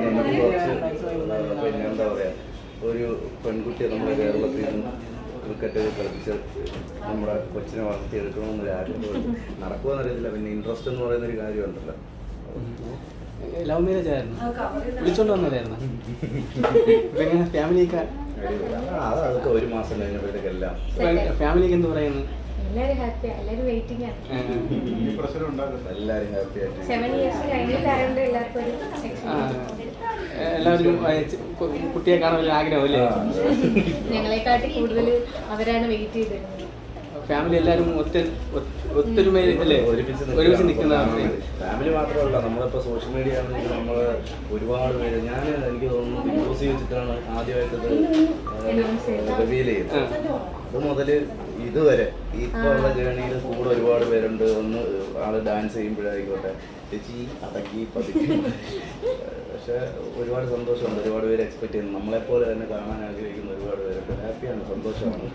നമുക്ക് കുറച്ച് പിന്നെ എന്താ പറയുക, ഒരു പെൺകുട്ടിയെ നമ്മുടെ കേരളത്തിൽ നിന്ന് ക്രിക്കറ്റ് കളിച്ച് നമ്മുടെ കൊച്ചിനെ വളർത്തിയെടുക്കണമെന്നൊരു ആഗ്രഹം നടക്കുമെന്ന് അറിയത്തില്ല. പിന്നെ ഇൻട്രസ്റ്റ് എന്ന് പറയുന്നൊരു കാര്യമുണ്ടല്ലോ. ലവ് മാരേജ് ആയിരുന്നു, വിളിച്ചോണ്ട് വന്നതായിരുന്നു. ഫാമിലിയൊക്കെ അതൊക്കെ ഒരു മാസം കഴിഞ്ഞപ്പോഴത്തേക്കെല്ലാം ഫാമിലിക്ക് എന്ത് പറയുന്നു? എല്ലാരും ഹാപ്പിയാ, എല്ലാരും വെയിറ്റിംഗ് ആണ്. എല്ലാവരും ഹാപ്പി ആയിട്ട് 7 years കഴിഞ്ഞിട്ടായതുകൊണ്ട് എല്ലാവർക്കും ഒരു എല്ലാവർക്കും കുട്ടിയെ കാണാൻ ഒരു ആഗ്രഹമല്ലേ? ഞങ്ങളെക്കാട്ടി കൂടുതൽ അവരാണ് വെയിറ്റ് ചെയ്തിരുന്നത്. ഫാമിലി എല്ലാവരും ഒത്തൊരുമയിൽ അല്ലേ ഒരുമിച്ച് നിൽക്കുന്ന ഫാമിലി മാത്രമല്ല, നമ്മളിപ്പോൾ സോഷ്യൽ മീഡിയ ആണെങ്കിൽ നമ്മൾ ഒരുപാട് പേര്, എനിക്ക് തോന്നുന്നു ബിഗ് ബോസ് വെച്ചിട്ടാണ് ആദ്യമായിട്ടത് റിവീൽ ചെയ്തത്. അത് മുതൽ ഇതുവരെ ഇപ്പോൾ ഉള്ള ജേണിയിൽ കൂടെ ഒരുപാട് പേരുണ്ട്. ഒന്ന് ആള് ഡാൻസ് ചെയ്യുമ്പോഴായിക്കോട്ടെ ചേച്ചി അടക്കി പതുക്കി. പക്ഷെ ഒരുപാട് സന്തോഷമുണ്ട്, ഒരുപാട് പേര് എക്സ്പെക്ട് ചെയ്യുന്നു. നമ്മളെപ്പോലെ തന്നെ കാണാൻ ആഗ്രഹിക്കുന്ന ഒരുപാട് പേരുണ്ട്. ഹാപ്പിയാണ്, സന്തോഷമാണ്.